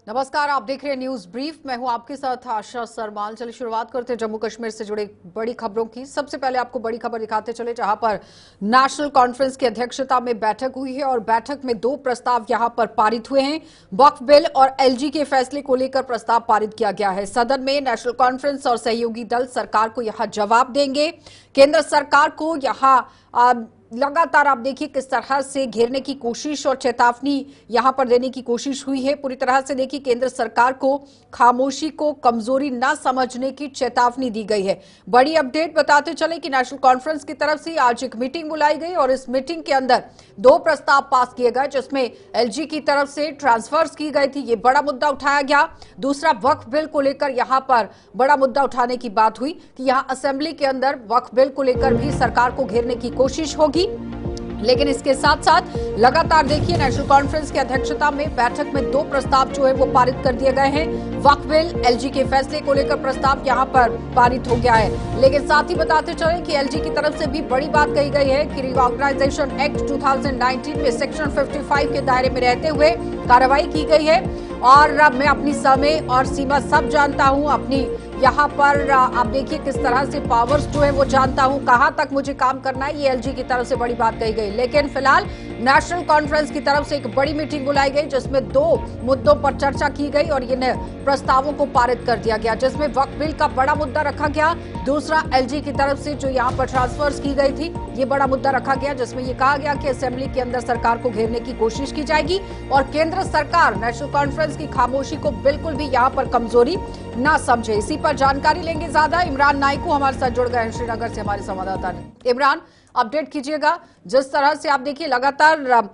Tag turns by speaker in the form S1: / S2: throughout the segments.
S1: नमस्कार, आप देख रहे हैं न्यूज ब्रीफ। मैं हूं आपके साथ आशा सरमाल। चलिए शुरुआत करते हैं जम्मू कश्मीर से जुड़े बड़ी खबरों की। सबसे पहले आपको बड़ी खबर दिखाते चले, जहां पर नेशनल कॉन्फ्रेंस की अध्यक्षता में बैठक हुई है और बैठक में दो प्रस्ताव यहां पर पारित हुए हैं। वक्फ बिल और एलजी के फैसले को लेकर प्रस्ताव पारित किया गया है। सदन में नेशनल कॉन्फ्रेंस और सहयोगी दल सरकार को यहां जवाब देंगे। केंद्र सरकार को यहां लगातार आप देखिए किस तरह से घेरने की कोशिश और चेतावनी यहां पर देने की कोशिश हुई है। पूरी तरह से देखिए केंद्र सरकार को खामोशी को कमजोरी न समझने की चेतावनी दी गई है। बड़ी अपडेट बताते चले कि नेशनल कॉन्फ्रेंस की तरफ से आज एक मीटिंग बुलाई गई और इस मीटिंग के अंदर दो प्रस्ताव पास किए गए, जिसमें एलजी की तरफ से ट्रांसफर्स की गई थी, ये बड़ा मुद्दा उठाया गया। दूसरा वक्फ बिल को लेकर यहां पर बड़ा मुद्दा उठाने की बात हुई कि यहां असेंबली के अंदर वक्फ बिल को लेकर भी सरकार को घेरने की कोशिश होगी। लेकिन इसके साथ साथ लगातार देखिए नेशनल कॉन्फ्रेंस की अध्यक्षता में बैठक में दो प्रस्ताव जो है वो पारित कर दिए गए हैं। वक्फ बिल, एलजी के फैसले को लेकर प्रस्ताव यहां पर पारित हो गया है। लेकिन साथ ही बताते चलें कि एलजी की तरफ से भी बड़ी बात कही गई है कि रिऑर्गेनाइजेशन एक्ट 2019 में सेक्शन 55 के दायरे में रहते हुए कार्रवाई की गई है और मैं अपनी समय और सीमा सब जानता हूं। अपनी यहाँ पर आप देखिए किस तरह से पावर्स जो है वो जानता हूं, कहां तक मुझे काम करना है, ये एलजी की तरफ से बड़ी बात कही गई। लेकिन फिलहाल नेशनल कॉन्फ्रेंस की तरफ से एक बड़ी मीटिंग बुलाई गई, जिसमें दो मुद्दों पर चर्चा की गई और इन प्रस्तावों को पारित कर दिया गया, जिसमें वक्फ बिल का बड़ा मुद्दा रखा गया। दूसरा एलजी की तरफ से जो यहाँ पर ट्रांसफर्स की गई थी, ये बड़ा मुद्दा रखा गया, जिसमें ये कहा गया कि असेंबली के अंदर सरकार को घेरने की कोशिश की जाएगी और केंद्र सरकार नेशनल कॉन्फ्रेंस की खामोशी को बिल्कुल भी यहाँ पर कमजोरी ना समझे। इसी पर जानकारी लेंगे ज्यादा। इमरान नाइकू हमारे साथ जुड़ गए हैं श्रीनगर से हमारे संवाददाता ने। इमरान, अपडेट कीजिएगा। जिस तरह से आप देखिए लगातार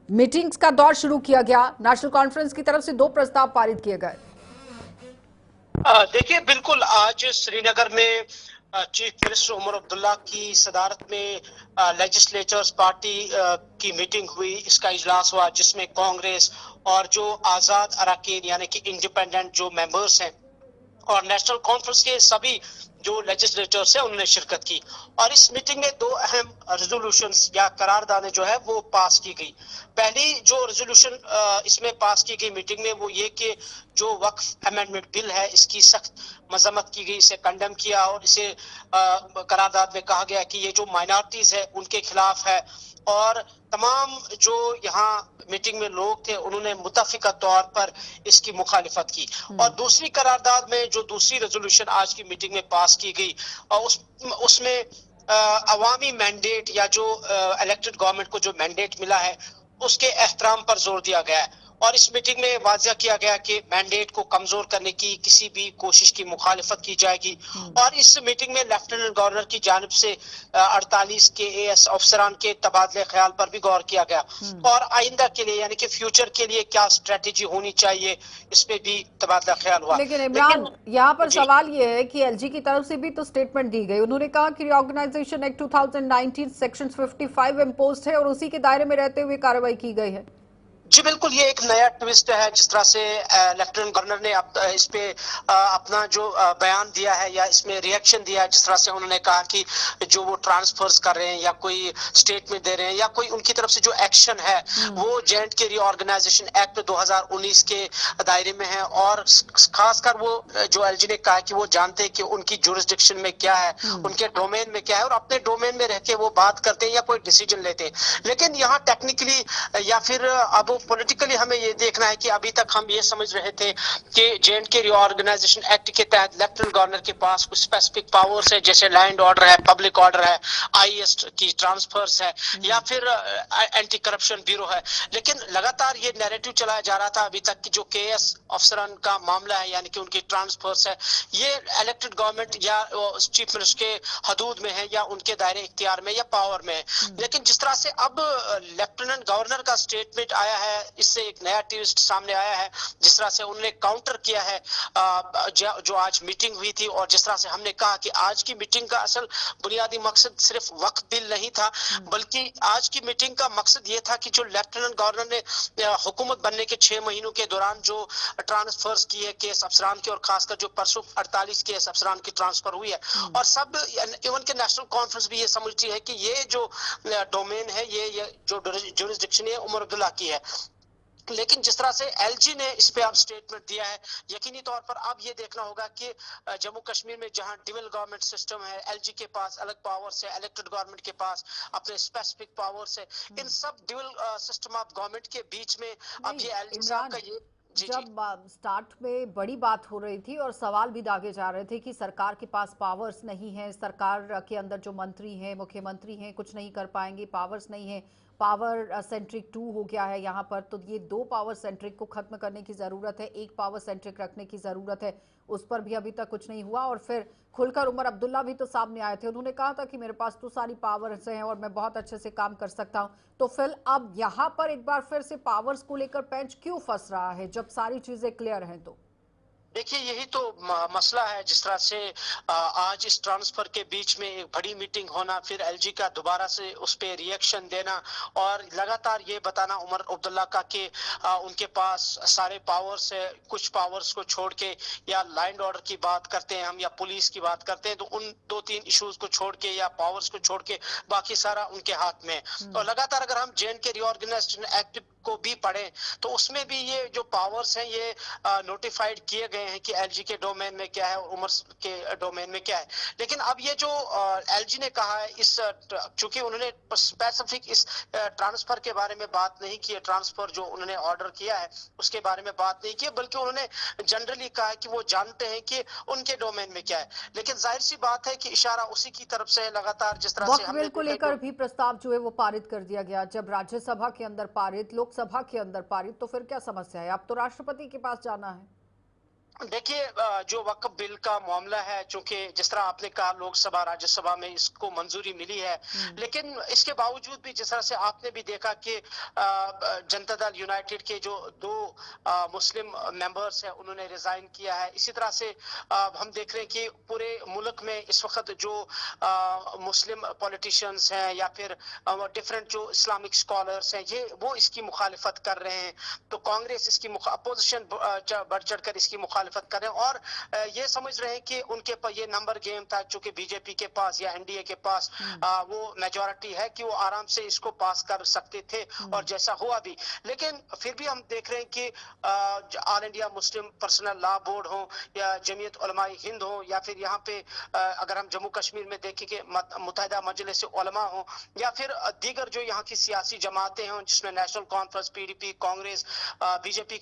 S1: मीटिंग्स का दौर शुरू किया गया, नेशनल कॉन्फ्रेंस की तरफ से दो प्रस्ताव पारित किए गए।
S2: देखिए, बिल्कुल आज श्रीनगर में चीफ मिनिस्टर उमर अब्दुल्ला की सदारत में लेजिस्लेचर्स पार्टी की मीटिंग हुई। इसका इजलास हुआ जिसमें कांग्रेस और जो आजाद अरकान यानी कि इंडिपेंडेंट जो मेंबर्स हैं और नेशनल कॉन्फ्रेंस के सभी जो लेजिस्लेटर्स हैं उन्होंने शिरकत की। और इस मीटिंग में दो अहम रेजोल्यूशंस या करारदादें जो है वो पास की गई। पहली जो रेजोल्यूशन इसमें पास की गई मीटिंग में वो ये कि जो वक्फ अमेंडमेंट बिल है इसकी सख्त मजम्मत की गई, इसे कंडेम किया और इसे करारदाद में कहा गया कि ये जो माइनॉरिटीज है उनके खिलाफ है। और तमाम जो यहाँ मीटिंग में लोग थे उन्होंने मुत्तफिका तौर पर इसकी मुखालिफत की। और दूसरी करारदाद में जो दूसरी रेजोल्यूशन आज की मीटिंग में पास की गई उसमें अवामी मैंडेट या जो इलेक्टेड गवर्नमेंट को जो मैंडेट मिला है उसके एहतराम पर जोर दिया गया है। और इस मीटिंग में वाज़िया किया गया कि मैंडेट को कमजोर करने की किसी भी कोशिश की मुखालिफत की जाएगी। और इस मीटिंग में लेफ्टिनेंट गवर्नर की जानिब से 48 KAS अफसरान के तबादले ख्याल पर भी गौर किया गया और आइंदा के लिए यानी कि फ्यूचर के लिए क्या स्ट्रेटेजी होनी चाहिए इस पे भी तबादला ख्याल हुआ।
S1: लेकिन इमरान, यहाँ पर सवाल ये है कि एलजी की तरफ से भी तो स्टेटमेंट दी गई। उन्होंने कहा कि रिऑर्गेनाइजेशन एक्ट 2019 सेक्शन 55 इम्पोज्ड है और उसी के दायरे में रहते हुए कार्रवाई की गई है।
S2: जी बिल्कुल, ये एक नया ट्विस्ट है जिस तरह से लेफ्टिनेंट गवर्नर ने इस पे अपना जो बयान दिया है या इसमें रिएक्शन दिया है। जिस तरह से उन्होंने कहा कि जो वो ट्रांसफर्स कर रहे हैं या कोई स्टेट में दे रहे हैं या कोई उनकी तरफ से जो एक्शन है वो J&K रिऑर्गेनाइजेशन एक्ट 2019 के दायरे में है। और खासकर वो जो एलजी ने कहा कि वो जानते हैं कि उनकी जुरिस्डिक्शन में क्या है, उनके डोमेन में क्या है और अपने डोमेन में रह के वो बात करते हैं या कोई डिसीजन लेते हैं। लेकिन यहाँ टेक्निकली या फिर अब पॉलिटिकली हमें ये देखना है कि अभी तक हम ये समझ रहे थे कि J&K रिऑर्गेनाइजेशन एक्ट के तहत लेफ्टिनेंट गवर्नर के पास कुछ स्पेसिफिक पावर्स है, जैसे लैंड ऑर्डर है, पब्लिक ऑर्डर है, IAS की ट्रांसफर्स है या फिर एंटी करप्शन ब्यूरो है। लेकिन लगातार ये नैरेटिव चलाया जा रहा था अभी तक कि जो KS अफसरान का मामला है यानी कि उनकी ट्रांसफर्स है ये इलेक्टेड गवर्नमेंट या चीफ मिनिस्टर के हदूद में है या उनके दायरे इख्तियार में या पावर में है। लेकिन जिस तरह से अब लेफ्टिनेंट गवर्नर का स्टेटमेंट आया है इससे एक नया ट्विस्ट सामने आया है। जिस तरह से उन्होंने काउंटर किया है जो आज मीटिंग हुई थी और जिस तरह से हमने कहा कि आज की मीटिंग का असल बुनियादी मकसद सिर्फ वक्फ बिल नहीं था, बल्कि आज की मीटिंग का मकसद ये था कि जो लेफ्टिनेंट गवर्नर ने हुकूमत बनने के 6 महीनों के दौरान जो ट्रांसफर्स किए केस अफसरान के और खासकर जो परसों 48 केस अफसरान की ट्रांसफर हुई है और सब इवन के नेशनल कॉन्फ्रेंस भी ये समझती है कि ये जो डोमेन है ये जो जुरिस्डिक्शन है उमर अब्दुल्ला की है। लेकिन जिस तरह से एलजी ने इस पे अब स्टेटमेंट दिया है, यकीनी तौर पर अब ये देखना होगा कि जम्मू कश्मीर में जहां ड्यूअल गवर्नमेंट सिस्टम है, एलजी के पास अलग पावर्स है, इलेक्टेड गवर्नमेंट के पास अपने स्पेसिफिक पावर्स है, इन सब ड्यूअल सिस्टम ऑफ गवर्नमेंट के बीच में अब
S1: नहीं
S2: ये एलजी साहब
S1: इमरान,
S2: का ये जी जी
S1: जब स्टार्ट में बड़ी बात हो रही थी और सवाल भी दागे जा रहे थे कि सरकार के पास पावर्स नहीं है, सरकार के अंदर जो मंत्री हैं, मुख्यमंत्री हैं, कुछ नहीं कर पाएंगे, पावर्स नहीं है, पावर सेंट्रिक 2 हो गया है यहाँ पर, तो ये 2 पावर सेंट्रिक को खत्म करने की ज़रूरत है, एक पावर सेंट्रिक रखने की ज़रूरत है, उस पर भी अभी तक कुछ नहीं हुआ। और फिर खुलकर उमर अब्दुल्ला भी तो सामने आए थे, उन्होंने कहा था कि मेरे पास तो सारी पावर्स हैं और मैं बहुत अच्छे से काम कर सकता हूं। तो फिर अब यहाँ पर एक बार फिर से पावर्स को लेकर पेंच क्यों फंस रहा है जब सारी चीजें क्लियर हैं? तो
S2: देखिए यही तो मसला है। जिस तरह से आज इस ट्रांसफर के बीच में एक बड़ी मीटिंग होना, फिर एलजी का दोबारा से उस पे रिएक्शन देना और लगातार ये बताना उमर अब्दुल्ला का कि उनके पास सारे पावर्स है, कुछ पावर्स को छोड़ के, या लैंड ऑर्डर की बात करते हैं हम या पुलिस की बात करते हैं, तो उन 2-3 इश्यूज को छोड़ के या पावर्स को छोड़ के बाकी सारा उनके हाथ में है। तो लगातार अगर हम जे.एंड.के रीऑर्गेनाइजेशन एक्ट को भी पढ़े तो उसमें भी ये जो पावर्स हैं ये नोटिफाइड किए गए हैं कि एलजी के डोमेन में क्या है और उमर के डोमेन में क्या है। लेकिन अब ये जो एलजी ने कहा है, इस चूंकि उन्होंने स्पेसिफिक इस ट्रांसफर के बारे में बात नहीं की है, ट्रांसफर जो उन्होंने ऑर्डर किया है उसके बारे में बात नहीं की है, बल्कि उन्होंने जनरली कहा है कि वो जानते हैं कि उनके डोमेन में क्या है। लेकिन जाहिर सी बात है कि इशारा उसी की तरफ से लगातार, जिस तरह से
S1: वक्फ
S2: हमने
S1: बिल को लेकर भी प्रस्ताव जो है वो पारित कर दिया गया। जब राज्यसभा के अंदर पारित, लोकसभा के अंदर पारित, तो फिर क्या समस्या है? अब तो राष्ट्रपति के पास जाना है।
S2: देखिए जो वक्फ बिल का मामला है, चूंकि जिस तरह आपने कहा लोकसभा राज्यसभा में इसको मंजूरी मिली है, लेकिन इसके बावजूद भी जिस तरह से आपने भी देखा कि जनता दल यूनाइटेड के जो 2 मुस्लिम मेंबर्स हैं उन्होंने रिजाइन किया है। इसी तरह से हम देख रहे हैं कि पूरे मुल्क में इस वक्त जो मुस्लिम पॉलिटिशियंस हैं या फिर डिफरेंट जो इस्लामिक स्कॉलर्स हैं, ये वो इसकी मुखालिफत कर रहे हैं। तो कांग्रेस इसकी अपोजिशन बढ़ चढ़कर इसकी मुखालिफत कर रहे हैं और ये समझ रहे हैं कि उनके पर ये नंबर गेम था, चूंकि बीजेपी के पास या एनडीए के पास वो मेजॉरिटी है कि वो आराम से इसको पास कर सकते थे और जैसा हुआ भी। लेकिन फिर भी हम देख रहे हैं कि all India Muslim personal law board हो या जमीयत उलमा हिंद हो या फिर यहाँ पे अगर हम जम्मू कश्मीर में देखें कि मुत्तहिदा मजलिस उलमा हो या फिर दीगर जो यहाँ की सियासी जमातें हों, जिसमें national conference, PDP, Congress, BJP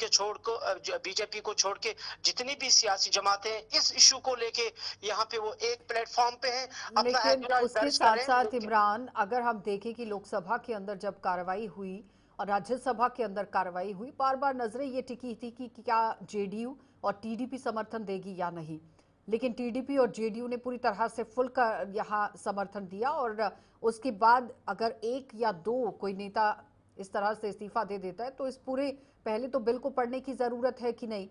S2: को छोड़ के जितनी भी सियासी जमातें हैं, इस इशू को लेके यहाँ पे वो एक प्लेटफॉर्म पे हैं, अपना
S1: लेकिन
S2: एजेंडा
S1: उसके
S2: दर्ज कर
S1: साथ
S2: रहे
S1: साथ
S2: हैं।
S1: इमरान, अगर हम देखें कि लोकसभा के अंदर जब कार्रवाई हुई और राज्यसभा के अंदर कार्रवाई हुई, बार बार नजरें ये टिकी थी कि क्या जेडीयू और टीडीपी समर्थन देगी या नहीं। लेकिन टीडीपी और जेडीयू ने पूरी तरह से फुल का यहाँ समर्थन दिया और उसके बाद अगर 1 या 2 कोई नेता इस तरह से इस्तीफा दे देता है तो इस पूरे पहले तो बिल को पढ़ने की जरूरत है कि नहीं।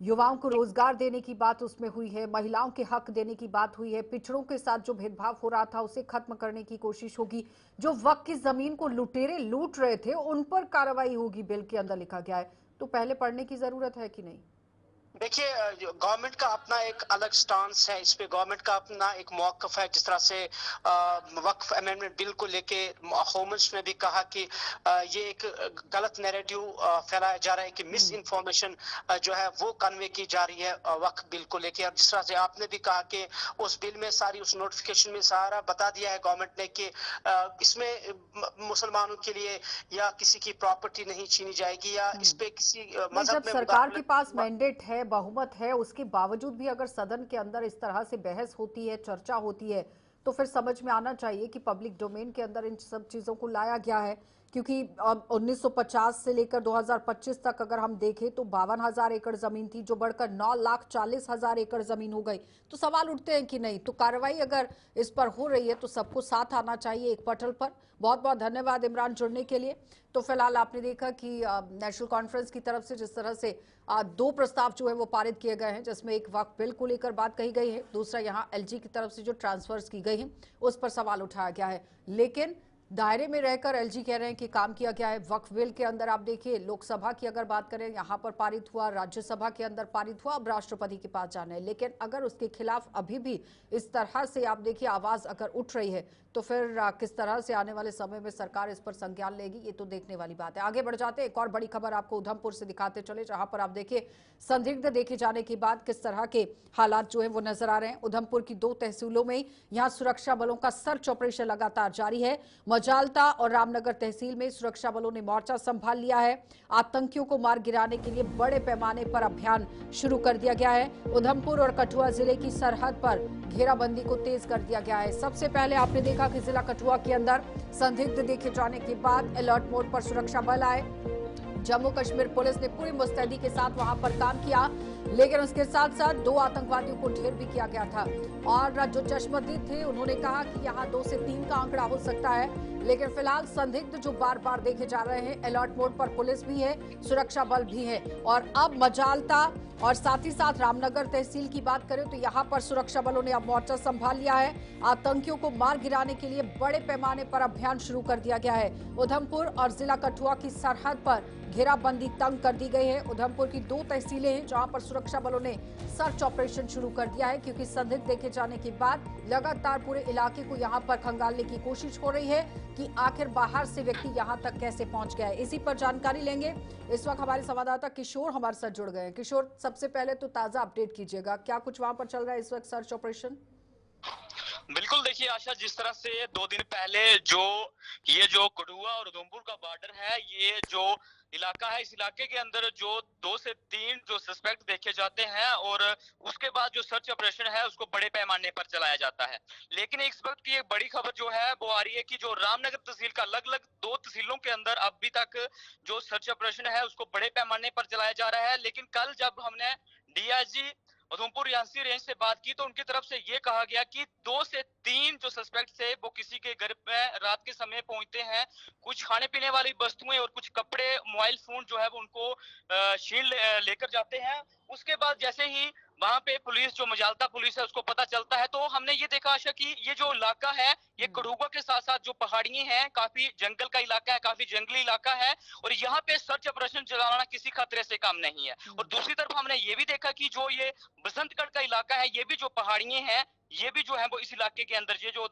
S1: युवाओं को रोजगार देने की बात उसमें हुई है, महिलाओं के हक देने की बात हुई है, पिछड़ों के साथ जो भेदभाव हो रहा था उसे खत्म करने की कोशिश होगी, जो वक्त की जमीन को लुटेरे लूट रहे थे उन पर कार्रवाई होगी, बिल के अंदर लिखा गया है। तो पहले पढ़ने की जरूरत है कि नहीं?
S2: देखिए गवर्नमेंट का अपना एक अलग स्टांस है, इस पे गवर्नमेंट का अपना एक मौकफ है। जिस तरह से वक्फ अमेंडमेंट बिल को लेके होम मिनिस्टर ने भी कहा कि ये एक गलत नैरेटिव फैलाया जा रहा है कि मिस इन्फॉर्मेशन जो है वो कन्वे की जा रही है वक्फ बिल को लेके। और जिस तरह से आपने भी कहा कि उस बिल में सारी, उस नोटिफिकेशन में सारा बता दिया है गवर्नमेंट ने कि इसमें मुसलमानों के लिए या किसी की प्रॉपर्टी नहीं छीनी जाएगी या इस पे किसी
S1: नहीं, जब
S2: मजहब में
S1: सरकार के पास मैंडेट है, बहुमत है, उसके बावजूद भी अगर सदन के अंदर इस तरह से बहस होती है, चर्चा होती है, तो फिर समझ में आना चाहिए कि पब्लिक डोमेन के अंदर इन सब चीजों को लाया गया है। क्योंकि 1950 से लेकर 2025 तक अगर हम देखें तो 52,000 एकड़ जमीन थी जो बढ़कर 9,40,000 एकड़ जमीन हो गई। तो सवाल उठते हैं कि नहीं, तो कार्रवाई अगर इस पर हो रही है तो सबको साथ आना चाहिए एक पटल पर। बहुत बहुत धन्यवाद इमरान जुड़ने के लिए। तो फिलहाल आपने देखा कि नेशनल कॉन्फ्रेंस की तरफ से जिस तरह से 2 प्रस्ताव जो है वो पारित किए गए हैं, जिसमें एक वक्फ बिल को लेकर बात कही गई है, दूसरा यहाँ एलजी की तरफ से जो ट्रांसफर्स की गई है उस पर सवाल उठाया गया है। लेकिन दायरे में रहकर एलजी कह रहे हैं कि काम किया गया है। वक्फ बिल के अंदर आप देखिए, लोकसभा की अगर बात करें यहां पर पारित हुआ, राज्यसभा के अंदर पारित हुआ, अब राष्ट्रपति के पास जाना है। लेकिन अगर उसके खिलाफ अभी भी इस तरह से आप देखिए आवाज अगर उठ रही है तो फिर किस तरह से आने वाले समय में सरकार इस पर संज्ञान लेगी, ये तो देखने वाली बात है। आगे बढ़ जाते हैं, एक और बड़ी खबर आपको उधमपुर से दिखाते चले, जहां पर आप देखिए संदिग्ध देखे जाने के बाद किस तरह के हालात जो है वो नजर आ रहे हैं। उधमपुर की 2 तहसीलों में यहां सुरक्षा बलों का सर्च ऑपरेशन लगातार जारी है। मजालता और रामनगर तहसील में सुरक्षा बलों ने मोर्चा संभाल लिया है। आतंकियों को मार गिराने के लिए बड़े पैमाने पर अभियान शुरू कर दिया गया है। उधमपुर और कठुआ जिले की सरहद पर घेराबंदी को तेज कर दिया गया है। सबसे पहले आपने देखा कि जिला कठुआ के अंदर संदिग्ध देखे जाने के बाद अलर्ट मोड पर सुरक्षा बल आए। जम्मू कश्मीर पुलिस ने पूरी मुस्तैदी के साथ वहां पर काम किया, लेकिन उसके साथ साथ 2 आतंकवादियों को ढेर भी किया गया था। और जो चश्मदीद थे उन्होंने कहा कि यहां 2 से 3 का आंकड़ा हो सकता है, लेकिन फिलहाल संदिग्ध जो बार बार देखे जा रहे हैं, अलर्ट मोड पर पुलिस भी है, सुरक्षा बल भी है। और अब मजालता और साथ ही साथ रामनगर तहसील की बात करें तो यहां पर सुरक्षा बलों ने अब मोर्चा संभाल लिया है। आतंकियों को मार गिराने के लिए बड़े पैमाने पर अभियान शुरू कर दिया गया है। उधमपुर और जिला कठुआ की सरहद पर घेराबंदी तंग कर दी गई है। उधमपुर की 2 तहसीलें हैं जहां पर सुरक्षा बलों ने सर्च ऑपरेशन शुरू कर दिया है, क्योंकि संदिग्ध देखे जाने के बाद लगातार पूरे इलाके को यहां पर खंगालने की कोशिश हो रही है कि आखिर बाहर से व्यक्ति यहां तक कैसे पहुंच गया है। इसी पर जानकारी लेंगे, इस वक्त हमारे संवाददाता किशोर हमारे साथ जुड़ गए हैं। किशोर, सबसे पहले तो ताजा अपडेट कीजिएगा, क्या कुछ वहां पर चल रहा है इस वक्त सर्च ऑपरेशन?
S3: बिल्कुल, देखिए आशा, जिस तरह से 2 दिन पहले जो कठुआ और उधमपुर का बॉर्डर है, ये जो इलाका है, इस इलाके के अंदर जो 2 से 3 जो सस्पेक्ट देखे जाते हैं और उसके बाद जो सर्च ऑपरेशन है उसको बड़े पैमाने पर चलाया जाता है। लेकिन इस वक्त की एक बड़ी खबर जो है वो आ रही है कि जो रामनगर तहसील का अलग-अलग 2 तहसीलों के अंदर अभी तक जो सर्च ऑपरेशन है उसको बड़े पैमाने पर चलाया जा रहा है। लेकिन कल जब हमने डीआईजी उधमपुर रियासी रेंज से बात की तो उनकी तरफ से ये कहा गया कि 2 से 3 जो सस्पेक्ट थे वो किसी के घर में रात के समय पहुंचते हैं, कुछ खाने पीने वाली वस्तुएं और कुछ कपड़े, मोबाइल फोन जो है वो उनको छीन लेकर जाते हैं। उसके बाद जैसे ही वहां पे पुलिस, जो मजालता पुलिस है, उसको पता चलता है तो हमने ये देखा आशा कि ये जो इलाका है ये कठुआ के साथ साथ जो पहाड़ियां हैं, काफी जंगल का इलाका है, काफी जंगली इलाका है और यहाँ पे सर्च ऑपरेशन चलाना किसी खतरे से कम नहीं है। और दूसरी तरफ हमने ये भी देखा कि जो ये बसंतगढ़ का इलाका है, ये भी जो पहाड़ियां हैं, ये भी जो है वो इस इलाके के अंदर ये जो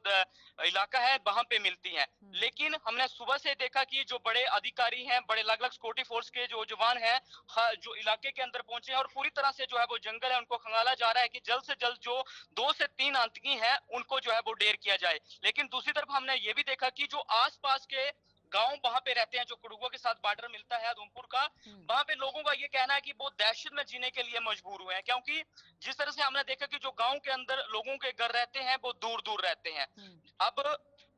S3: इलाका है वहां पे मिलती है। लेकिन हमने सुबह से देखा कि जो बड़े अधिकारी हैं, बड़े अलग अलग सिक्योरिटी फोर्स के जो जवान हैं, जो इलाके के अंदर पहुंचे हैं और पूरी तरह से जो है वो जंगल है उनको खंगाला जा रहा है कि जल्द से जल्द जो 2 से 3 आतंकी हैं उनको जो है वो ढेर किया जाए। लेकिन दूसरी तरफ हमने ये भी देखा कि जो आसपास के गांव वहां पे रहते हैं, जो कठुआ के साथ बॉर्डर मिलता है उधमपुर का, वहां पे लोगों का ये कहना है कि वो दहशत में जीने के लिए मजबूर हुए हैं, क्योंकि जिस तरह से हमने देखा कि जो गांव के अंदर लोगों के घर रहते हैं वो दूर दूर रहते हैं। अब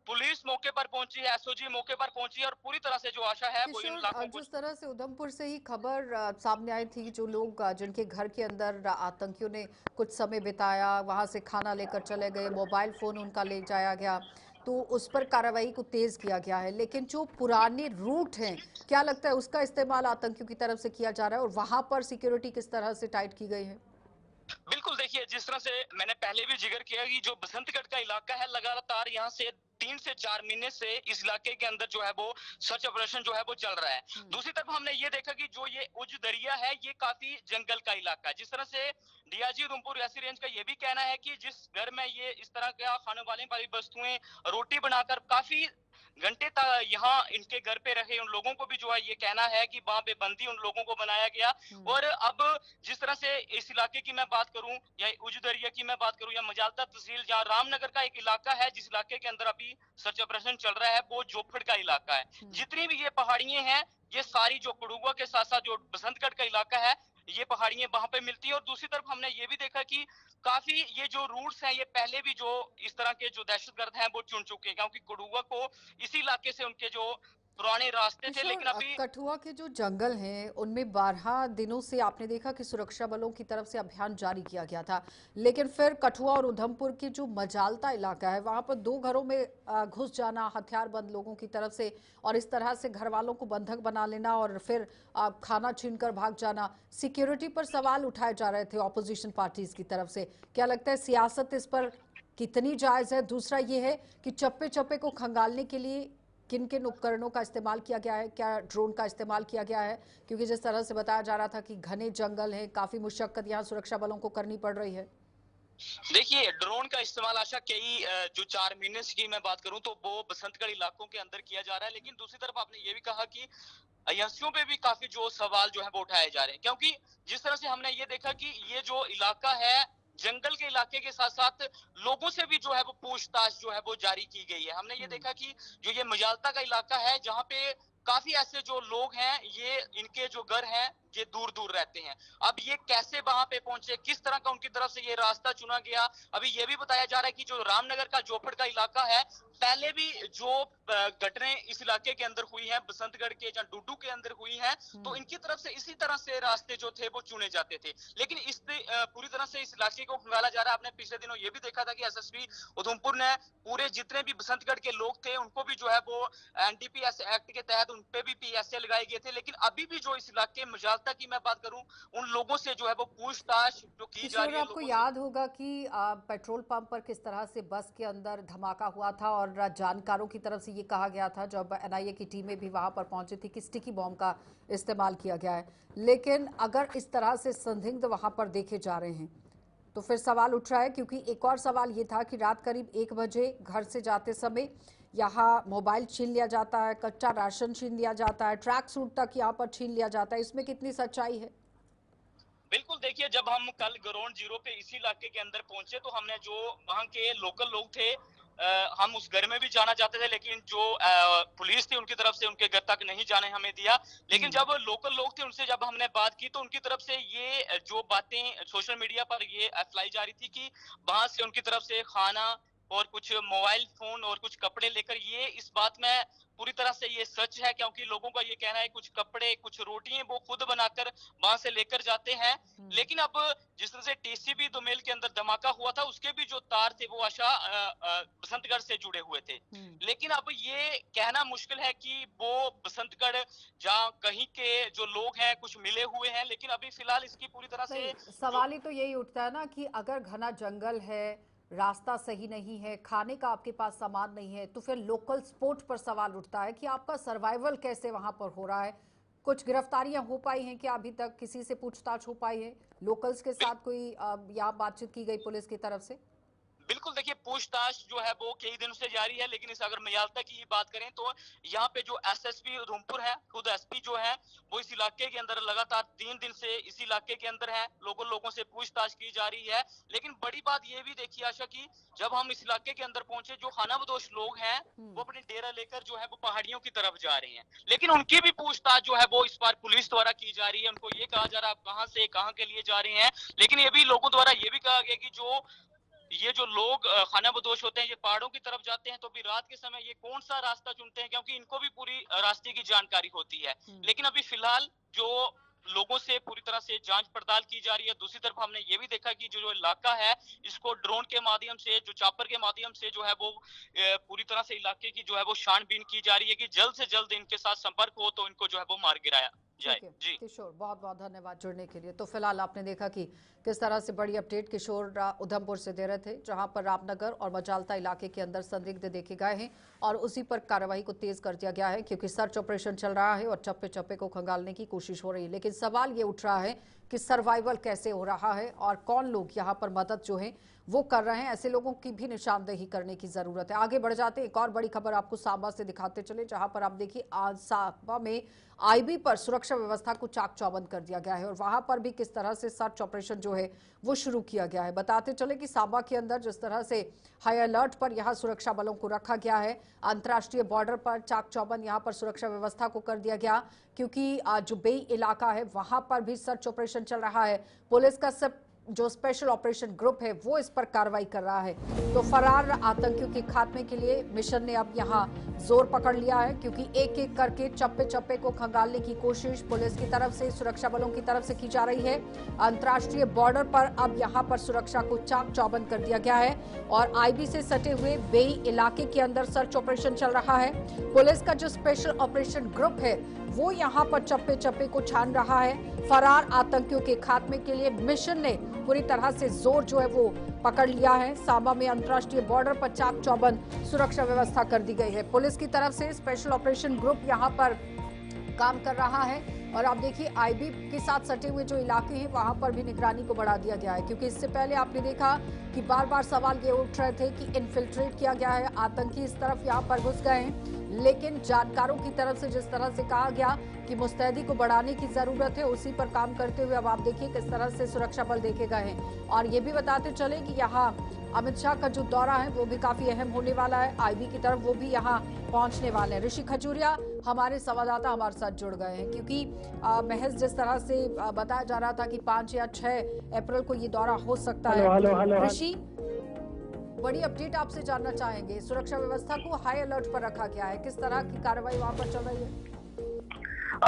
S3: पुलिस मौके पर पहुंची है, एसओजी मौके पर पहुंची है और पूरी तरह से जो आशा है वो इन
S1: किशोर,
S3: इलाकों को।
S1: जिस तरह से उधमपुर से ही खबर सामने आई थी, जो लोग जिनके घर के अंदर आतंकियों ने कुछ समय बिताया, वहां से खाना लेकर चले गए, मोबाइल फोन उनका ले जाया गया, तो उस पर कार्रवाई को तेज किया गया है। लेकिन जो पुराने रूट हैं, क्या लगता है उसका इस्तेमाल आतंकियों की तरफ से किया जा रहा है और वहां पर सिक्योरिटी किस तरह से टाइट की गई है?
S3: बिल्कुल, देखिए जिस तरह से मैंने पहले भी जिक्र किया कि जो बसंतगढ़ का इलाका है, लगातार यहाँ से 3 से 4 महीने से इस इलाके के अंदर जो है वो सर्च ऑपरेशन जो है वो चल रहा है। दूसरी तरफ हमने ये देखा कि जो ये उज दरिया है ये काफी जंगल का इलाका है। जिस तरह से डीआईजी उधमपुर रियासी रेंज का ये भी कहना है कि जिस घर में ये इस तरह का खाने वाली वस्तुएं, रोटी बनाकर काफी घंटे तक यहाँ इनके घर पे रहे उन लोगों को भी जो है ये कहना है कि वहां पे बंदी उन लोगों को बनाया गया। और अब जिस तरह से इस इलाके की मैं बात करूं या उज दरिया की मैं बात करूं या मजालता तहसील, जहाँ रामनगर का एक इलाका है जिस इलाके के अंदर अभी सर्च ऑपरेशन चल रहा है, वो जोफड़ का इलाका है। जितनी भी ये पहाड़ियां हैं ये सारी जो कड़ुआ के साथ साथ जो बसंतगढ़ का इलाका है, ये पहाड़ियां वहां पे मिलती है। और दूसरी तरफ हमने ये भी देखा कि काफी ये जो रूट्स हैं ये पहले भी जो इस तरह के जो दहशतगर्द हैं वो चुन चुके हैं, क्योंकि कड़ुआ को इसी इलाके से उनके जो पुराने रास्ते थे।
S1: किशोर,
S3: लेकिन अभी
S1: कठुआ के जो जंगल हैं उनमें 12 दिनों से आपने देखा कि सुरक्षा बलों की तरफ से अभियान जारी किया गया था, लेकिन फिर कठुआ और उधमपुर के जो मजालता इलाका है वहां पर 2 घरों में घुस जाना हथियारबंद लोगों की तरफ से और इस तरह से घर वालों को बंधक बना लेना और फिर खाना छीनकर भाग जाना, सिक्योरिटी पर सवाल उठाए जा रहे थे ऑपोजिशन पार्टीज की तरफ से। क्या लगता है सियासत इस पर कितनी जायज है? दूसरा ये है कि चप्पे चप्पे को खंगालने के लिए किन किन उपकरणों का इस्तेमाल किया गया है, क्या ड्रोन का इस्तेमाल किया गया है? क्योंकि जिस तरह से बताया जा रहा था कि घने जंगल हैं, काफी मुशक्कत यहाँ सुरक्षा बलों को करनी पड़ रही है।
S3: देखिए, ड्रोन का इस्तेमाल आशा कई जो 4 महीने की मैं बात करूं तो वो बसंतगढ़ इलाकों के अंदर किया जा रहा है, लेकिन दूसरी तरफ आपने ये भी कहा कि अय्यासियों पे भी काफी जो सवाल जो है वो उठाए जा रहे हैं, क्योंकि जिस तरह से हमने ये देखा कि ये जो इलाका है जंगल के इलाके के साथ साथ लोगों से भी जो है वो पूछताछ जो है वो जारी की गई है। हमने ये देखा कि जो ये मजालता का इलाका है जहां पे काफी ऐसे जो लोग हैं ये इनके जो घर हैं ये दूर दूर रहते हैं। अब ये कैसे वहां पे पहुंचे, किस तरह का उनकी तरफ से ये रास्ता चुना गया, अभी ये भी बताया जा रहा है कि जो रामनगर का जोफड़ का इलाका है पहले भी जो घटनाएं इस इलाके के अंदर हुई हैं, बसंतगढ़ के या डुडू के अंदर हुई हैं, तो इनकी तरफ से इसी तरह से रास्ते जो थे वो चुने जाते थे। लेकिन इस पूरी तरह से इस इलाके को खंगाला जा रहा है। आपने पिछले दिनों ये भी देखा था कि एसएसपी उधमपुर ने पूरे जितने भी बसंतगढ़ के लोग थे उनको भी जो है वो एनडीपीएस एक्ट के तहत उन पे भी पीएसए लगाए गए थे। लेकिन अभी भी जो इस इलाके मजालता की मैं बात करूं, उन लोगों से जो है वो पूछताछ जो की जा रही है।
S1: आपको याद होगा कि पेट्रोल पंप पर किस तरह से बस के अंदर धमाका हुआ था और जानकारों की तरफ से ये कहा गया था जब एनआईए की टीमें भी वहां पर पहुंची थी कि स्टिकी बॉम्ब का इस्तेमाल किया गया है। लेकिन अगर इस तरह से संदिग्ध वहां पर देखे जा रहे हैं तो फिर सवाल उठ रहा है, क्योंकि एक और सवाल ये था कि रात करीब 1 बजे घर से जाते समय यहाँ मोबाइल छीन लिया जाता है, कच्चा राशन छीन लिया जाता है, ट्रैक सूट तक यहाँ पर छीन लिया जाता है। इसमें कितनी सच्चाई है?
S3: बिल्कुल, देखिए जब हम कल ग्राउंड जीरो पे इसी इलाके के अंदर पहुंचे तो हमने जो वहां के लोकल लोग थे हम उस घर में भी जाना चाहते थे, लेकिन जो पुलिस थी उनकी तरफ से उनके घर तक नहीं जाने हमें दिया। लेकिन जब लोकल लोग थे उनसे जब हमने बात की तो उनकी तरफ से ये जो बातें सोशल मीडिया पर ये फैलाई जा रही थी कि वहां से उनकी तरफ से खाना और कुछ मोबाइल फोन और कुछ कपड़े लेकर, ये इस बात में पूरी तरह से ये सच है, क्योंकि लोगों का ये कहना है कुछ कपड़े कुछ रोटियां वो खुद बनाकर वहां से लेकर जाते हैं। लेकिन अब जिस तरह से टीसीबी दोमेल के अंदर धमाका हुआ था उसके भी जो तार थे वो आशा बसंतगढ़ से जुड़े हुए थे। लेकिन अब ये कहना मुश्किल है कि वो बसंतगढ़ जहाँ कहीं के जो लोग हैं कुछ मिले हुए हैं, लेकिन अभी फिलहाल इसकी पूरी तरह से
S1: सवाल ही तो यही उठता है ना कि अगर घना जंगल है, रास्ता सही नहीं है, खाने का आपके पास सामान नहीं है, तो फिर लोकल स्पोर्ट पर सवाल उठता है कि आपका सर्वाइवल कैसे वहां पर हो रहा है। कुछ गिरफ्तारियां हो पाई हैं क्या? अभी तक किसी से पूछताछ हो पाई है? लोकल्स के साथ कोई या बातचीत की गई पुलिस की तरफ से?
S3: बिल्कुल, देखिए पूछताछ जो है वो कई दिनों से जारी है, लेकिन इस अगर मजालता की बात करें तो यहाँ पे जो एसएसपी उधमपुर है, खुद एसपी जो है वो इस इलाके के अंदर लगातार 3 दिन से इस इलाके के अंदर है, लोगों से पूछताछ की जा रही है। लेकिन बड़ी बात ये भी देखिए आशा की, जब हम इस इलाके के अंदर पहुंचे जो खानाबदोश लोग हैं वो अपने डेरा लेकर जो है वो पहाड़ियों की तरफ जा रहे हैं, लेकिन उनकी भी पूछताछ जो है वो इस बार पुलिस द्वारा की जा रही है। उनको ये कहा जा रहा है आप कहाँ से कहाँ के लिए जा रहे हैं, लेकिन ये भी लोगों द्वारा ये भी कहा गया कि ये जो लोग खानाबदोश होते हैं ये पहाड़ों की तरफ जाते हैं तो भी रात के समय ये कौन सा रास्ता चुनते हैं, क्योंकि इनको भी पूरी रास्ते की जानकारी होती है। लेकिन अभी फिलहाल जो लोगों से पूरी तरह से जांच पड़ताल की जा रही है। दूसरी तरफ हमने ये भी देखा कि जो इलाका है इसको ड्रोन के माध्यम से, जो चॉपर के माध्यम से जो है वो पूरी तरह से इलाके की जो है वो छानबीन की जा रही है कि जल्द से जल्द इनके साथ संपर्क हो तो इनको जो है वो मार गिराया जाए। जी
S1: किशोर, बहुत बहुत धन्यवाद जुड़ने के लिए। तो फिलहाल आपने देखा कि किस तरह से बड़ी अपडेट किशोर उधमपुर से दे रहे थे, जहां पर रामनगर और मजालता इलाके के अंदर संदिग्ध देखे गए हैं और उसी पर कार्रवाई को तेज कर दिया गया है, क्योंकि सर्च ऑपरेशन चल रहा है और चप्पे चप्पे को खंगालने की कोशिश हो रही है। लेकिन सवाल ये उठ रहा है कि सर्वाइवल कैसे हो रहा है और कौन लोग यहाँ पर मदद जो है वो कर रहे हैं। ऐसे लोगों की भी निशानदेही करने की जरूरत है। आगे बढ़ जाते हैं, एक और बड़ी खबर आपको सांबा से दिखाते चले, जहां पर आप देखिए आज सांबा में आईबी पर सुरक्षा व्यवस्था को चाक चौबंद कर दिया गया है और वहां पर भी किस तरह से सर्च ऑपरेशन जो है वो शुरू किया गया है। बताते चले कि सांबा के अंदर जिस तरह से हाई अलर्ट पर यहाँ सुरक्षा बलों को रखा गया है, अंतर्राष्ट्रीय बॉर्डर पर चाक चौबंद यहाँ पर सुरक्षा व्यवस्था को कर दिया गया, क्योंकि जो बेई इलाका है वहां पर भी सर्च ऑपरेशन चल रहा है। पुलिस का सब जो स्पेशल ऑपरेशन ग्रुप है वो इस पर कार्रवाई कर रहा है। तो फरार आतंकियों के खात्मे के लिए मिशन ने अब यहाँ जोर पकड़ लिया है, क्योंकि एक एक करके चप्पे चप्पे को खंगालने की कोशिश पुलिस की तरफ से, सुरक्षा बलों की तरफ से की जा रही है। अंतर्राष्ट्रीय बॉर्डर पर अब यहाँ पर सुरक्षा को चाक चौबंद कर दिया गया है और आईबी से सटे हुए बेई इलाके के अंदर सर्च ऑपरेशन चल रहा है। पुलिस का जो स्पेशल ऑपरेशन ग्रुप है वो यहाँ पर चप्पे चप्पे को छान रहा है। फरार आतंकियों के खात्मे के लिए मिशन ने पूरी तरह से जोर जो है वो पकड़ लिया है। सांबा में अंतर्राष्ट्रीय बॉर्डर पर चाक चौबंद सुरक्षा व्यवस्था कर दी गई है। पुलिस की तरफ से स्पेशल ऑपरेशन ग्रुप यहां पर काम कर रहा है और आप देखिए आईबी के साथ सटे हुए जो इलाके हैं वहां पर भी निगरानी को बढ़ा दिया गया है, क्योंकि इससे पहले आपने देखा कि बार बार सवाल ये उठ रहे थे कि इन्फिल्ट्रेट किया गया है, आतंकी इस तरफ यहां पर घुस गए हैं। लेकिन जानकारों की तरफ से जिस तरह से कहा गया कि मुस्तैदी को बढ़ाने की जरूरत है, उसी पर काम करते हुए अब आप देखिए किस तरह से सुरक्षा बल देखे गए हैं। और ये भी बताते चले कि यहाँ अमित शाह का जो दौरा है वो भी काफी अहम होने वाला है। आईबी की तरफ वो भी यहाँ पहुंचने वाले हैं। ऋषि खजूरिया हमारे संवाददाता हमारे साथ जुड़ गए हैं, क्योंकि महज जिस तरह से बताया जा रहा था कि 5 या 6 अप्रैल को ये दौरा हो सकता है। ऋषि, बड़ी अपडेट आपसे जानना चाहेंगे। सुरक्षा व्यवस्था को हाई अलर्ट पर रखा गया है, किस तरह की कार्रवाई वहां पर चल रही है?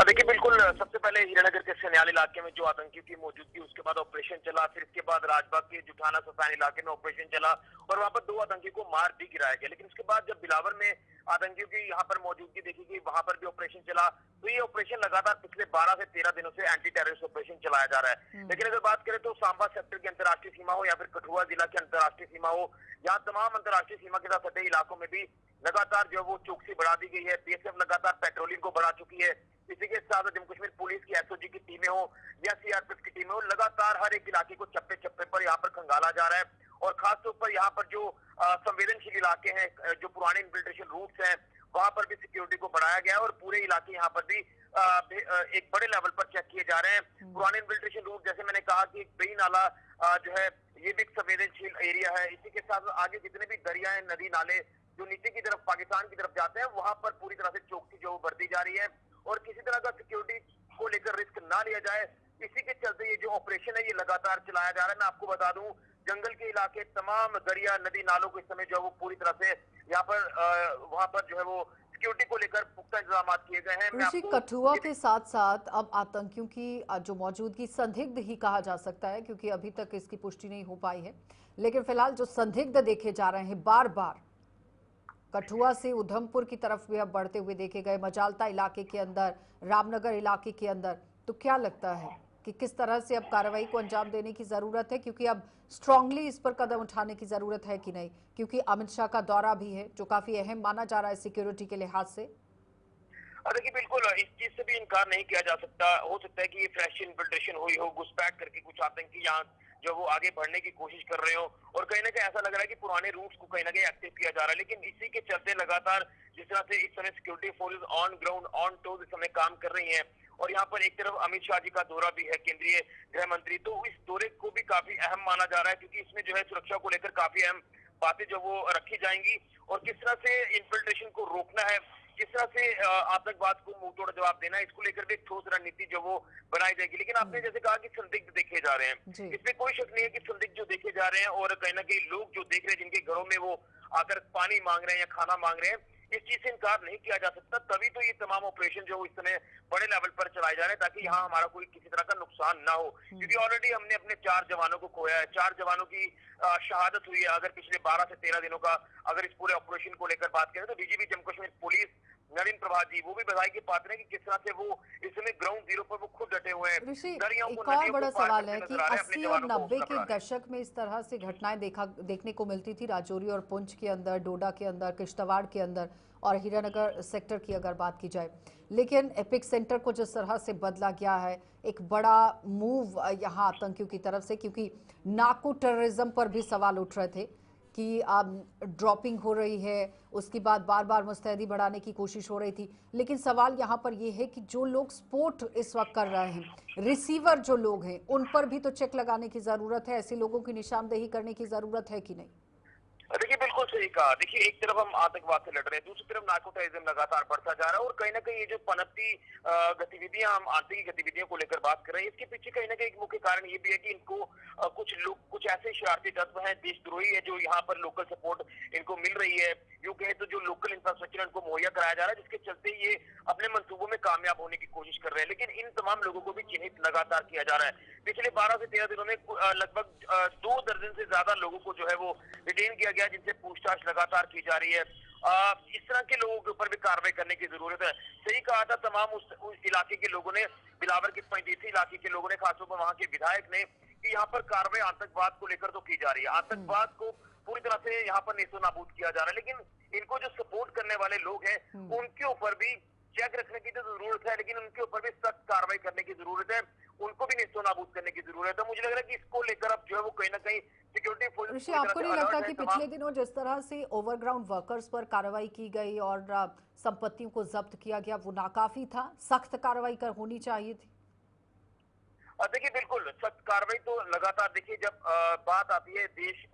S4: देखिए, बिल्कुल सबसे पहले हीरानगर के सन्याल इलाके में जो आतंकियों की मौजूदगी, उसके बाद ऑपरेशन चला, फिर इसके बाद राजबाग के जुठाना सफान इलाके में ऑपरेशन चला और वहां पर 2 आतंकियों को मार भी गिराया गया। लेकिन उसके बाद जब बिलावर में आतंकियों की यहाँ पर मौजूदगी देखी गई, वहां पर भी ऑपरेशन चला। तो ये ऑपरेशन लगातार पिछले 12 से 13 दिनों से एंटी टेररिस्ट ऑपरेशन चलाया जा रहा है। लेकिन अगर बात करें तो सांबा सेक्टर की अंतर्राष्ट्रीय सीमा हो या फिर कठुआ जिला की अंतर्राष्ट्रीय सीमा हो, यहाँ तमाम अंतर्राष्ट्रीय सीमा के साथ सटे इलाकों में भी लगातार जो वो चौकसी बढ़ा दी गई है। बीएसएफ लगातार पेट्रोलिंग को बढ़ा चुकी है। इसी के साथ जम्मू कश्मीर पुलिस की एसओजी की टीमें हो या सीआरपीएफ की टीमें हो, लगातार हर एक इलाके को चप्पे चप्पे पर यहाँ पर खंगाला जा रहा है। और खासतौर पर यहाँ पर जो संवेदनशील इलाके हैं, जो पुराने इन्फिल्ट्रेशन रूट्स हैं, वहां पर भी सिक्योरिटी को बढ़ाया गया है और पूरे इलाके यहाँ पर भी एक बड़े लेवल पर चेक किए जा रहे हैं। पुराने इन्फिल्ट्रेशन रूट, जैसे मैंने कहा कि बई नाला जो है ये भी एक संवेदनशील एरिया है। इसी के साथ आगे जितने भी दरिया है, नदी नाले जो नीचे की तरफ पाकिस्तान की तरफ जाते हैं, वहां पर पूरी तरह से चौकसी जो बढ़ती जा रही है और किसी तरह का सिक्योरिटी को लेकर रिस्क ना लिया जाए। इसी के चलते ये जो ऑपरेशन है ये लगातार चलाया जा रहा है। मैं आपको बता दूं, जंगल के इलाके, तमाम दरिया नदी नालों को इस समय जो है वो पूरी तरह से यहाँ पर वहां पर जो है वो सिक्योरिटी को लेकर पुख्ता इंतजाम किए गए हैं।
S1: ऋषि, कठुआ के साथ साथ अब आतंकियों की जो मौजूदगी संदिग्ध ही कहा जा सकता है, क्योंकि अभी तक इसकी पुष्टि नहीं हो पाई है, लेकिन फिलहाल जो संदिग्ध देखे जा रहे हैं बार बार कठुआ से उधमपुर की तरफ भी अब बढ़ते हुए देखे गए, मजालता इलाके के अंदर, रामनगर इलाके के अंदर, तो क्या लगता है कि किस तरह से अब कार्रवाई को अंजाम देने की जरूरत है, क्योंकि अब स्ट्रांगली इस पर कदम उठाने की जरूरत है कि नहीं, क्योंकि अमित शाह का दौरा भी है जो काफी अहम माना जा रहा है सिक्योरिटी के लिहाज से?
S4: देखिए, बिल्कुल इस चीज से भी इनकार नहीं किया जा सकता। हो सकता है कि ये फ्रेश इन्फिल्ट्रेशन हुई हो, घुसपैठ करके कुछ आतंकी यहाँ जो वो आगे बढ़ने की कोशिश कर रहे हो और कहीं ना कहीं ऐसा लग रहा है कि पुराने रूट्स को कहीं ना कहीं एक्टिव किया जा रहा है। लेकिन इसी के चलते लगातार जिस तरह से इस समय security forces on ground, on toes इस समय काम कर रही हैं और यहाँ पर एक तरफ अमित शाह जी का दौरा भी है, केंद्रीय गृह मंत्री, तो इस दौरे को भी काफी अहम माना जा रहा है, क्योंकि इसमें जो है सुरक्षा को लेकर काफी अहम बातें जो वो रखी जाएंगी और किस तरह से इन्फिल्ट्रेशन को रोकना है, किस तरह से आतंकवाद को मुंह तोड़ जवाब देना है, इसको लेकर भी एक ठोस रणनीति जो वो बनाई जाएगी। लेकिन आपने जैसे कहा कि संदिग्ध देखे जा रहे हैं, इसमें कोई शक नहीं है कि संदिग्ध जो देखे जा रहे हैं और कहीं ना कहीं लोग जो देख रहे हैं जिनके घरों में वो आकर पानी मांग रहे हैं या खाना मांग रहे हैं, इस चीज से इनकार नहीं किया जा सकता। तभी तो ये तमाम ऑपरेशन जो इस समय बड़े लेवल पर चलाए जा रहे हैं, ताकि यहाँ हमारा कोई किसी तरह का नुकसान ना हो, क्योंकि ऑलरेडी हमने अपने 4 जवानों को खोया है, 4 जवानों की शहादत हुई है। अगर पिछले 12 से 13 दिनों का अगर इस पूरे ऑपरेशन को लेकर बात करें तो डीजीपी जम्मू कश्मीर पुलिस नवीन प्रभा जी वो भी बधाई के पात्र हैं कि किस तरह से वो इस समय ग्राउंड जीरो पर वो खुद डटे हुए हैं।
S1: ऋषि, एक और बड़ा सवाल है कि 80 और 90 के दशक में इस तरह से घटनाएं देखने को मिलती थी राजौरी और पुंछ के अंदर, डोडा के अंदर, किश्तवाड़ के अंदर और हीरानगर सेक्टर की अगर बात की जाए। लेकिन एपिक सेंटर को जिस तरह से बदला गया है, एक बड़ा मूव यहाँ आतंकियों की तरफ से, क्योंकि नार्को टेररिज्म पर भी सवाल उठ रहे थे कि ड्रॉपिंग हो रही है, उसके बाद बार बार मुस्तैदी बढ़ाने की कोशिश हो रही थी। लेकिन सवाल यहाँ पर ये है कि जो लोग सपोर्ट इस वक्त कर रहे हैं, रिसीवर जो लोग हैं, उन पर भी तो चेक लगाने की जरूरत है, ऐसे लोगों की निशानदेही करने की जरूरत है कि नहीं?
S4: देखिए, बिल्कुल सही कहा। देखिए, एक तरफ हम आतंकवाद से लड़ रहे हैं, दूसरी तरफ नार्को टेररिज्म लगातार बढ़ता जा रहा है और कहीं ना कहीं ये जो पनपती गतिविधियां, हम आतंकी गतिविधियों को लेकर बात कर रहे हैं, इसके पीछे कहीं ना कहीं एक मुख्य कारण ये भी है कि इनको कुछ लोग, कुछ ऐसे शरारती तत्व हैं, देशद्रोही है, जो यहाँ पर लोकल सपोर्ट इनको मिल रही है। यूं कहे तो जो लोकल इंफ्रास्ट्रक्चर इनको मुहैया कराया जा रहा है, जिसके चलते ये अपने मंसूबों में कामयाब होने की कोशिश कर रहे हैं। लेकिन इन तमाम लोगों को भी चिन्हित लगातार किया जा रहा है। पिछले 12 से 13 दिनों में लगभग 2 दर्जन से ज्यादा लोगों को जो है वो डिटेन किया गया, जिनसे पूछताछ लगातार की जा रही है। इस तरह के लोगों के ऊपर भी कार्रवाई करने की जरूरत है। सही कहा था तमाम उस इलाके के लोगों ने, बिलावर के पंजीसी इलाके के लोगों ने, खासतौर पर वहां के विधायक ने, कि यहाँ पर कार्रवाई आतंकवाद को लेकर तो की जा रही है, आतंकवाद को पूरी तरह से यहाँ पर नेस्तनाबूद किया जा रहा है, लेकिन इनको जो सपोर्ट करने वाले लोग हैं उनके ऊपर भी चेक रखने की तो जरूरत है, लेकिन उनके ऊपर भी सख्त कार्रवाई करने की जरूरत है, उनको भी नेस्तनाबूद करने की जरूरत है। मुझे लग रहा है कि इसको लेकर अब जो है वो कहीं ना कहीं सिक्योरिटी फोर्स
S1: ऋषि, आपको नहीं लगता कि पिछले दिनों जिस तरह से ओवरग्राउंड वर्कर्स पर कार्रवाई की गई और संपत्तियों को जब्त किया गया वो नाकाफी था, सख्त कार्रवाई कर होनी चाहिए थी?
S4: देखिए बिल्कुल सख्त कार्रवाई तो लगातार, देखिए जब बात आती है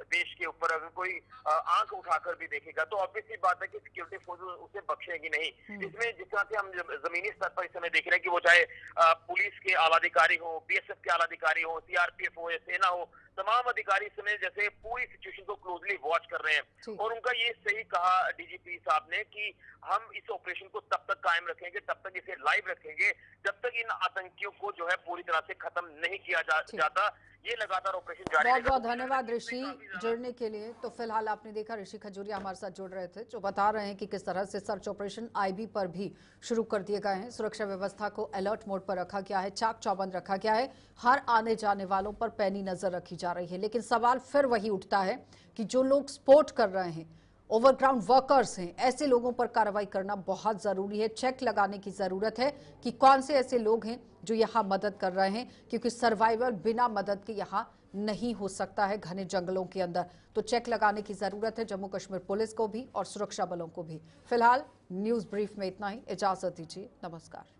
S4: देश के ऊपर, अगर कोई आंख उठाकर भी देखेगा तो ऑब्वियसली बात है कि सिक्योरिटी फोर्स उसे बख्शेगी नहीं। इसमें जिस तरह से हम जमीनी स्तर पर इस समय देख रहे हैं कि वो चाहे पुलिस के आला अधिकारी हो, बीएसएफ के आला अधिकारी हो, सीआरपीएफ हो या सेना हो, तमाम अधिकारी इस समय जैसे पूरी सिचुएशन को क्लोजली वॉच कर रहे हैं। और उनका ये सही कहा डीजीपी साहब ने कि हम इस ऑपरेशन को तब तक कायम रखेंगे, तब तक इसे लाइव रखेंगे, जब तक इन आतंकियों को जो है पूरी तरह से खत्म नहीं किया जाता। ये लगातार ऑपरेशन जारी
S1: बहुत बहुत धन्यवाद ऋषि जुड़ने के लिए। तो फिलहाल आपने देखा ऋषि खजूरिया हमारे साथ जुड़ रहे थे, जो बता रहे हैं कि किस तरह से सर्च ऑपरेशन आईबी पर भी शुरू कर दिए गए हैं। सुरक्षा व्यवस्था को अलर्ट मोड पर रखा गया है, चाक चौबंद रखा गया है, हर आने जाने वालों पर पैनी नजर रखी जा रही है। लेकिन सवाल फिर वही उठता है कि जो लोग सपोर्ट कर रहे हैं, ओवरग्राउंड वर्कर्स हैं, ऐसे लोगों पर कार्रवाई करना बहुत जरूरी है। चेक लगाने की जरूरत है कि कौन से ऐसे लोग हैं जो यहाँ मदद कर रहे हैं, क्योंकि सर्वाइवल बिना मदद के यहाँ नहीं हो सकता है घने जंगलों के अंदर। तो चेक लगाने की जरूरत है जम्मू कश्मीर पुलिस को भी और सुरक्षा बलों को भी। फिलहाल न्यूज ब्रीफ में इतना ही, इजाजत दीजिए, नमस्कार।